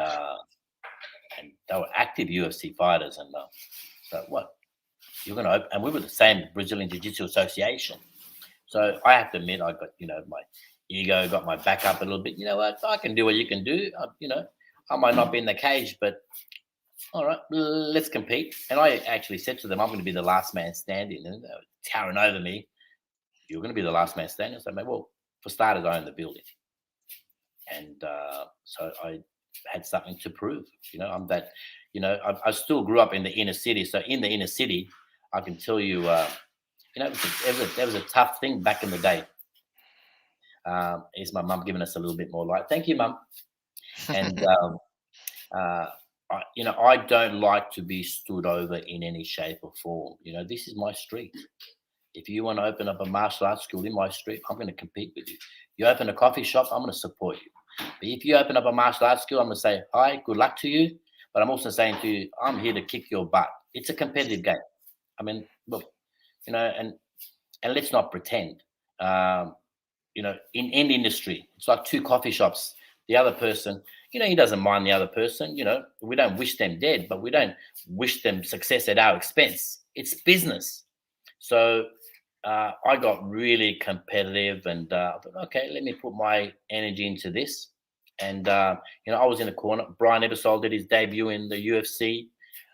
they were active UFC fighters. And so what? You're going to open, and we were the same Brazilian Jiu Jitsu Association. So I have to admit, I got my ego got my back up a little bit. You know what? I can do what you can do. I might not be in the cage, but all right, let's compete. And I actually said to them, I'm going to be the last man standing. And they were towering over me. You're going to be the last man standing. So, well, for starters, I own the building. And so I had something to prove. I'm that, I still grew up in the inner city. So in the inner city, I can tell you, it was a tough thing back in the day. Is my mum giving us a little bit more light? Thank you, mum. And uh, I don't like to be stood over in any shape or form. This is my street. If you want to open up a martial arts school in my street, I'm going to compete with you. You open a coffee shop, I'm going to support you. But if you open up a martial arts school, I'm going to say, hi, good luck to you. But I'm also saying to you, I'm here to kick your butt. It's a competitive game. I mean, look, and let's not pretend. Um, in any industry, it's like two coffee shops. The other person, he doesn't mind the other person. We don't wish them dead, but we don't wish them success at our expense. It's business. So I got really competitive and I thought, okay, let me put my energy into this. And, I was in the corner. Brian Ebersol did his debut in the UFC.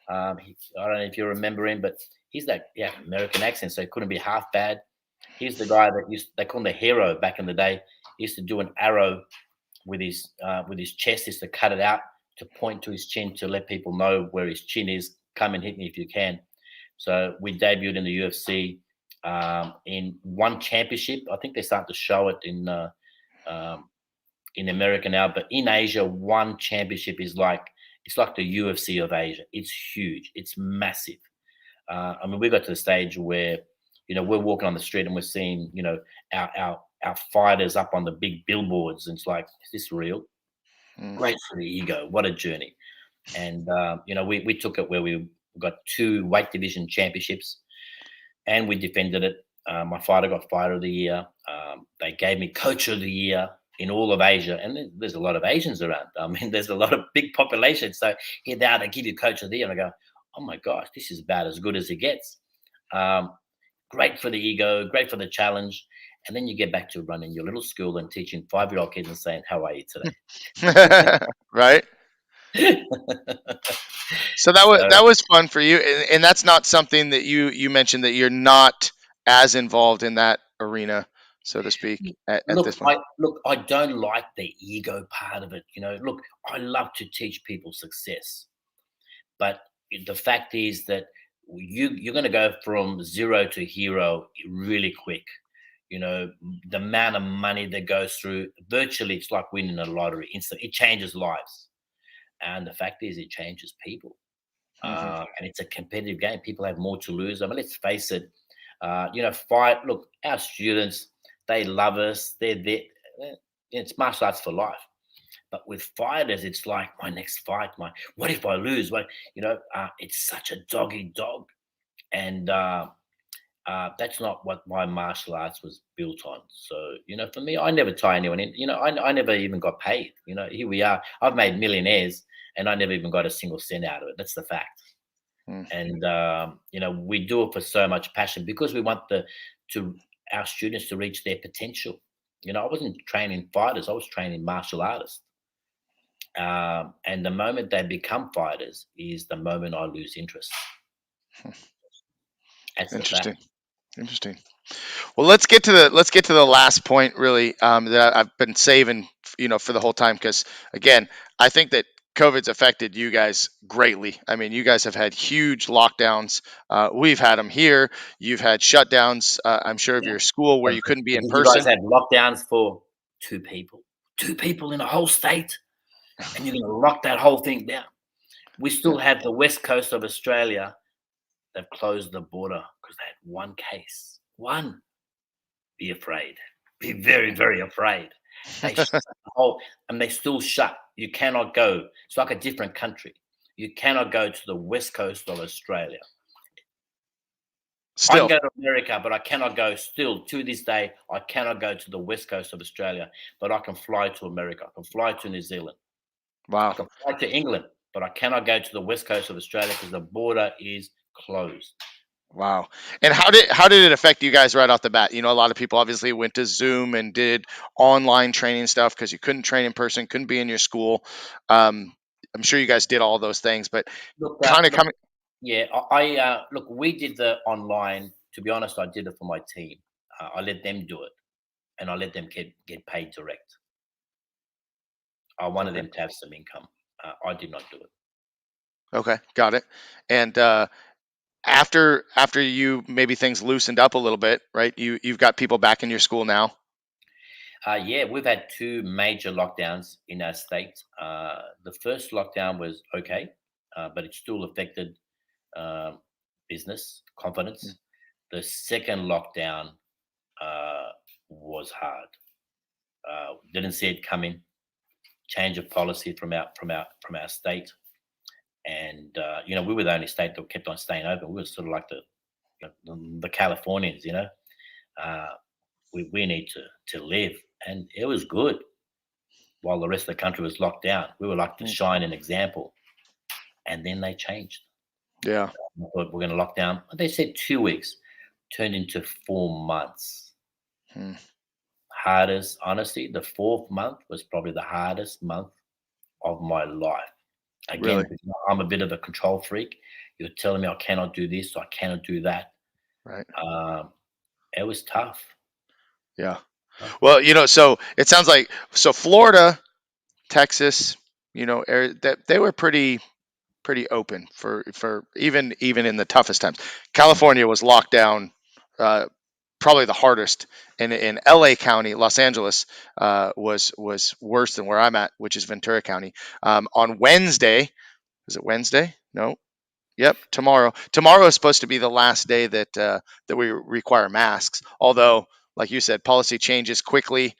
I don't know if you remember him, but he's that American accent, so it couldn't be half bad. He's the guy that they call him the hero back in the day. He used to do an arrow with his chest, is to cut it out to point to his chin to let people know where his chin is. Come and hit me if you can. So we debuted in the UFC in one championship. I think they start to show it um, in America now, but in Asia, one championship is like it's like the UFC of Asia. It's huge. It's massive. I mean, we got to the stage where we're walking on the street and we're seeing our fighters up on the big billboards, and it's like, is this real? Mm. Great for the ego. What a journey. And we took it where we got two weight division championships, and we defended it. My fighter got fighter of the year. They gave me coach of the year in all of Asia, and there's a lot of Asians around. I mean, there's a lot of big population. So here they are, they give you coach of the year, and I go, oh my gosh, this is about as good as it gets. Um, Great for the ego, great for the challenge. And then you get back to running your little school and teaching 5-year-old kids and saying, how are you Right. today? So So that was fun for you, and that's not something that you mentioned that you're not as involved in that arena, so to speak, at this point. I don't like the ego part of it. Look, I love to teach people success, but the fact is that you're going to go from zero to hero really quick. The amount of money that goes through virtually, it's like winning a lottery. It changes lives, and the fact is, it changes people. Hmm. And it's a competitive game. People have more to lose. I mean, let's face it. Fight. Look, our students, they love us. They're there. eh, it's martial arts for life. But with fighters, it's like my next fight. My what if I lose? What it's such a dog eat dog, and that's not what my martial arts was built on. So for me, I never tie anyone in. I never even got paid. Here we are. I've made millionaires, and I never even got a single cent out of it. That's the fact. Mm. And we do it for so much passion because we want to our students to reach their potential. I wasn't training fighters; I was training martial artists. And the moment they become fighters is the moment I lose interest. That's the Interesting. fact. Interesting. Well, let's get to the last point really, that I've been saving, for the whole time, because again, I think that COVID's affected you guys greatly. I mean, you guys have had huge lockdowns. We've had them here. You've had shutdowns. I'm sure of Yeah. your school where But, you couldn't be but in did you guys person. have lockdowns for two people in a whole state, and you're going to lock that whole thing down? We Yeah. still have the west coast of Australia. They've closed the border because they had one case. One. Be afraid. Be very, very afraid. They shut the whole, and they still shut. You cannot go. It's like a different country. You cannot go to the west coast of Australia. I can Still, go to America, but I cannot go. Still to this day, I cannot go to the west coast of Australia, but I can fly to America. I can fly to New Zealand. I wow. can fly to England, but I cannot go to the west coast of Australia because the border is closed. Wow. And how did it affect you guys right off the bat? A lot of people obviously went to Zoom and did online training stuff because you couldn't train in person, couldn't be in your school. Um, I'm sure you guys did all those things, but Look, kind of look, coming. yeah, I look. We did the online. To be honest, I did it for my team. I let them do it, and I let them get paid direct. I wanted Okay. them to have some income. I did not do it. Okay. Got it. And after you maybe things loosened up a little bit, right? You've got people back in your school now. Yeah, we've had two major lockdowns in our state. The first lockdown was okay, but it still affected um business Mm. confidence. The second lockdown uh, was hard. Didn't see it coming. Change of policy from our state, and we were the only state that kept on staying open. We were sort of like the Californians. Uh, we need to live, and it was good while the rest of the country was locked down. We were like the Mm. shining example, and then they changed. Yeah. I thought we're going to lock down. They said 2 weeks, turned into 4 months. Mm. Hardest, honestly, the fourth month was probably the hardest month of my life. Really. Again, because I'm a bit of a control freak. You're telling me I cannot do this, I cannot do that. Right. Um, it was tough. Yeah. Tough. Well, so it sounds like Florida, Texas, that they were pretty open for even in the toughest times. Mm, California was locked down, uh, probably the hardest. In LA County, Los Angeles, was worse than where I'm at, which is Ventura County. On Wednesday, is it Wednesday? No. Yep, tomorrow. Tomorrow is supposed to be the last day that we require masks. Although, like you said, policy changes quickly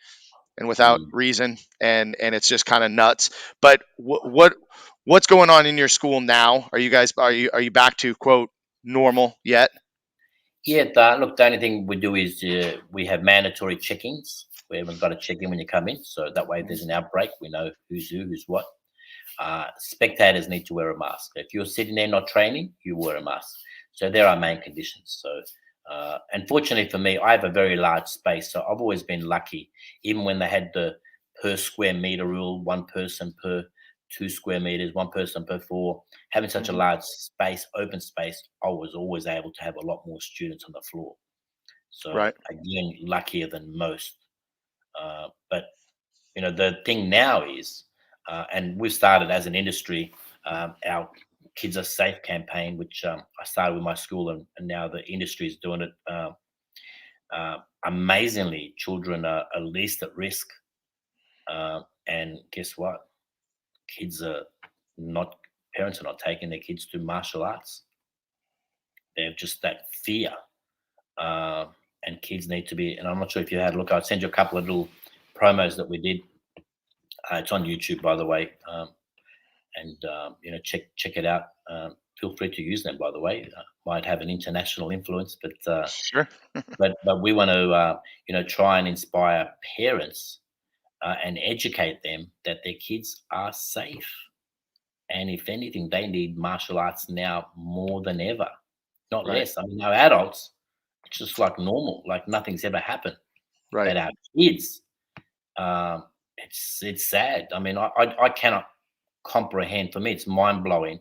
and without mm. reason, and it's just kind of nuts. But what's going on in your school now? Are you back to quote normal yet? Yeah, look, the only thing we do is we have mandatory check-ins. We haven't got to check in when you come in, so that way if there's an outbreak, we know who's who, who's what. Spectators need to wear a mask. If you're sitting there not training, you wear a mask. So there are main conditions. So, unfortunately for me, I have a very large space, so I've always been lucky. Even when they had the per square meter rule, one person per 2 square meters, one person per four, having such a Hmm. large space, open space, I was always able to have a lot more students on the floor. So Right. again, luckier than most. But the thing now is, and we've started as an industry, our Kids Are Safe campaign, which I started with my school, and now the industry is doing it. Amazingly, children are least at risk. And guess what? Kids are not, parents are not taking their kids to martial arts. They have just that fear. Uh, and kids need to be, and I'm not sure if you had a look, I'll send you a couple of little promos that we did. It's on YouTube, by the way, and check it out. Feel free to use them. By the way, might have an international influence, Sure. but we want to try and inspire parents and educate them that their kids are safe. And if anything, they need martial arts now more than ever, not Right. less. I mean, our adults, it's just like normal, like nothing's ever happened. Right. But our kids, it's sad. I mean, I cannot comprehend. For me, it's mind blowing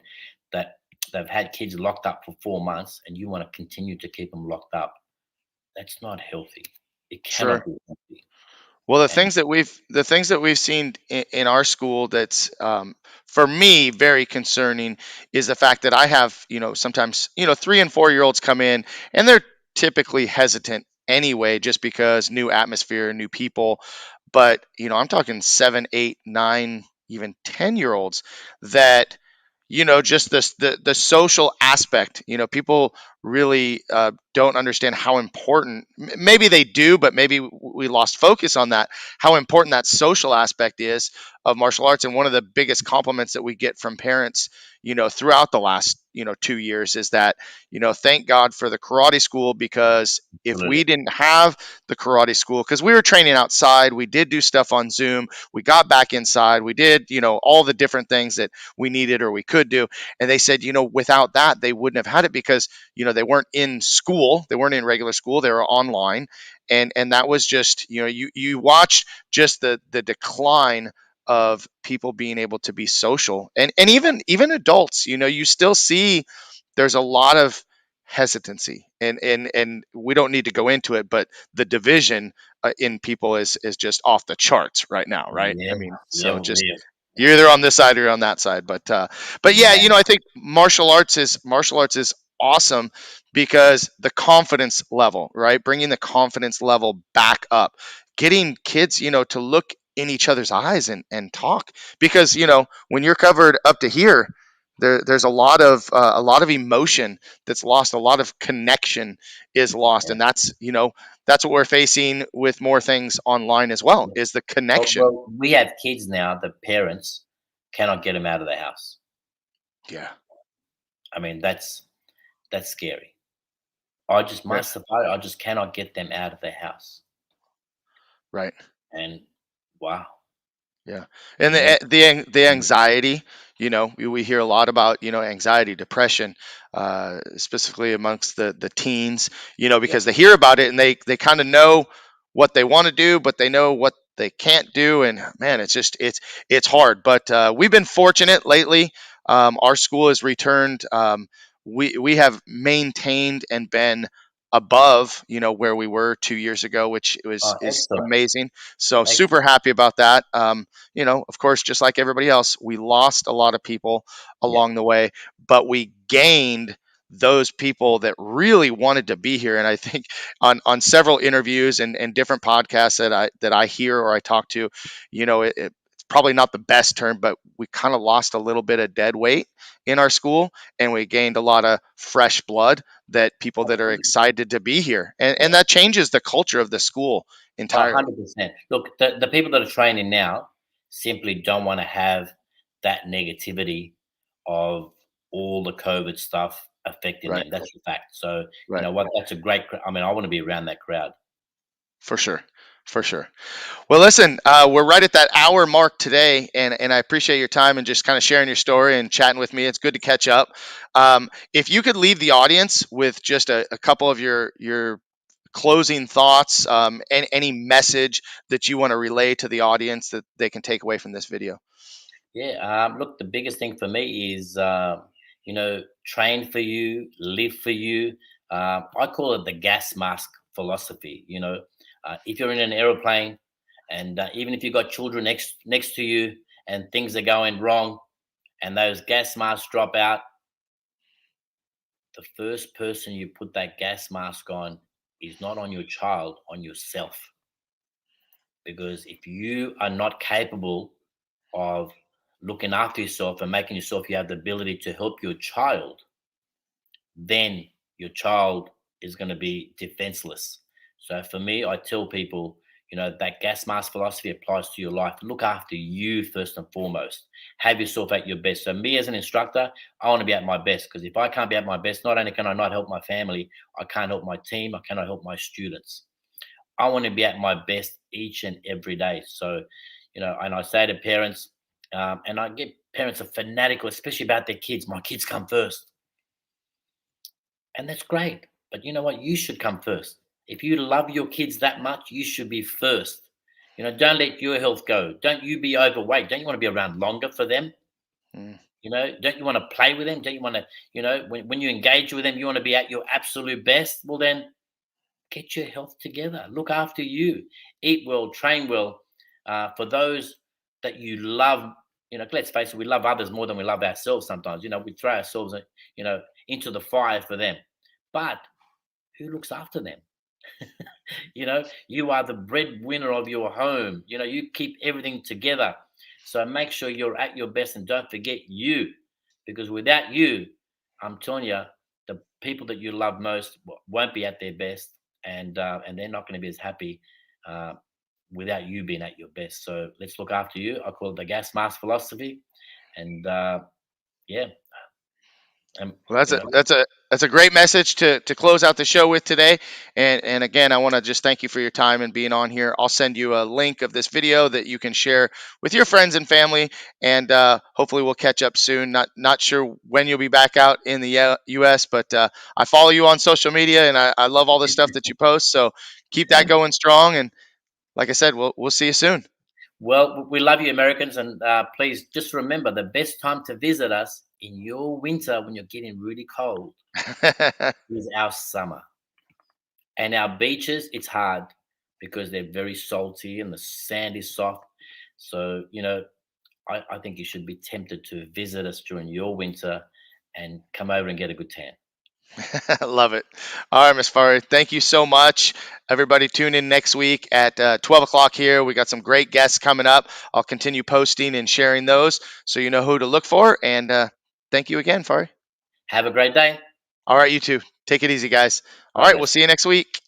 that they've had kids locked up for 4 months, and you want to continue to keep them locked up. That's not healthy. It Sure. cannot be healthy. Well, And the things that we've seen in our school that's for me very concerning is the fact that I have sometimes 3 and 4 year olds come in and they're typically hesitant anyway just because new atmosphere, new people. But I'm talking 7, 8, 9, even 10 year olds that just this the social aspect. People really don't understand how important, maybe they do, but maybe we lost focus on that, how important that social aspect is of martial arts. And one of the biggest compliments that we get from parents throughout the last 2 years is that thank God for the karate school, because if we absolutely, didn't have the karate school, because we were training outside, we did do stuff on Zoom, we got back inside, we did all the different things that we needed or we could do. And they said without that they wouldn't have had it, because they weren't in school, they weren't in regular school, they were online. And that was just you watched just the decline of people being able to be social. And even adults, you still see there's a lot of hesitancy, and we don't need to go into it, but the division in people is just off the charts right now, right? I yeah, mean, so yeah, just yeah, you're either on this side or you're on that side. But yeah, yeah. I think martial arts is awesome because the confidence level, right? Bringing the confidence level back up, getting kids, to look in each other's eyes and talk, because when you're covered up to here, there's a lot of emotion that's lost, a lot of connection is lost, and that's what we're facing with more things online as well, is the connection. Well, we have kids now. The parents cannot get them out of the house. Yeah. I mean, that's scary. I just Right. must I just cannot get them out of the house. Right. And wow, Yeah, and yeah, the anxiety, we hear a lot about anxiety, depression, specifically amongst the teens, yeah. because they hear about it and they kind of know what they want to do, but they know what they can't do, and man, it's hard. But we've been fortunate lately. Our school has returned. We have maintained and been above where we were 2 years ago, which is Excellent, amazing. So super excellent. happy about that. Of course, just like everybody else, we lost a lot of people Yeah. along the way, but we gained those people that really wanted to be here. And I think on several interviews and different podcasts that I hear or I talk to, it's probably not the best term, but we kind of lost a little bit of dead weight in our school, and we gained a lot of fresh blood, that people that are Absolutely. excited to be here, and Yeah. that changes the culture of the school entirely. 100%. Look, the people that are training now simply don't want to have that negativity of all the COVID stuff affecting Right. them. That's a fact. So, you Right. know what? That's a great. I mean, I want to be around that crowd. For sure. For sure. Well, listen, we're right at that hour mark today, and I appreciate your time and just kind of sharing your story and chatting with me. It's good to catch up. If you could leave the audience with just a couple of your closing thoughts, and any message that you want to relay to the audience that they can take away from this video. Yeah. Look, the biggest thing for me is, train for you, live for you. I call it the gas mask philosophy. If you're in an aeroplane, and even if you've got children next to you, and things are going wrong, and those gas masks drop out, the first person you put that gas mask on is not on your child, on yourself. Because if you are not capable of looking after yourself and making yourself you have the ability to help your child, then your child is going to be defenseless. So for me, I tell people, That gas mask philosophy applies to your life. Look after you first and foremost. Have yourself at your best. So, me as an instructor, I want to be at my best, because if I can't be at my best, not only can I not help my family, I can't help my team, I cannot help my students. I want to be at my best each and every day. So, and I say to parents, and I get parents are fanatical, especially about their kids. My kids come first. And that's great. But you know what? You should come first. If you love your kids that much, you should be first. Don't let your health go. Don't you be overweight. Don't you want to be around longer for them? Mm. Don't you want to play with them? Don't you want to, when you engage with them, you want to be at your absolute best? Well, then get your health together. Look after you. Eat well, train well. For those that you love, let's face it, we love others more than we love ourselves sometimes. We throw ourselves, into the fire for them. But who looks after them? You are the breadwinner of your home. You keep everything together. So make sure you're at your best, and don't forget you, because without you, I'm telling you, the people that you love most won't be at their best, and they're not going to be as happy uh, without you being at your best. So let's look after you. I call it the gas mask philosophy, and yeah, um, Well, that's you a know, that's a great message to close out the show with today. And again, I want to just thank you for your time and being on here. I'll send you a link of this video that you can share with your friends and family, and hopefully we'll catch up soon. Not sure when you'll be back out in the U.S., but I follow you on social media, and I love all the stuff that you post. So keep that going strong. And like I said, we'll see you soon. Well, we love you, Americans, and please just remember, the best time to visit us in your winter when you're getting really cold is our summer. And our beaches, it's hard because they're very salty and the sand is soft. So, I think you should be tempted to visit us during your winter and come over and get a good tan. Love it. All right, Miss Fari. Thank you so much. Everybody, tune in next week at 12 o'clock here. We got some great guests coming up. I'll continue posting and sharing those so you know who to look for. And thank you again, Fari. Have a great day. All right, you too. Take it easy, guys. All God right, we'll bless. see you next week.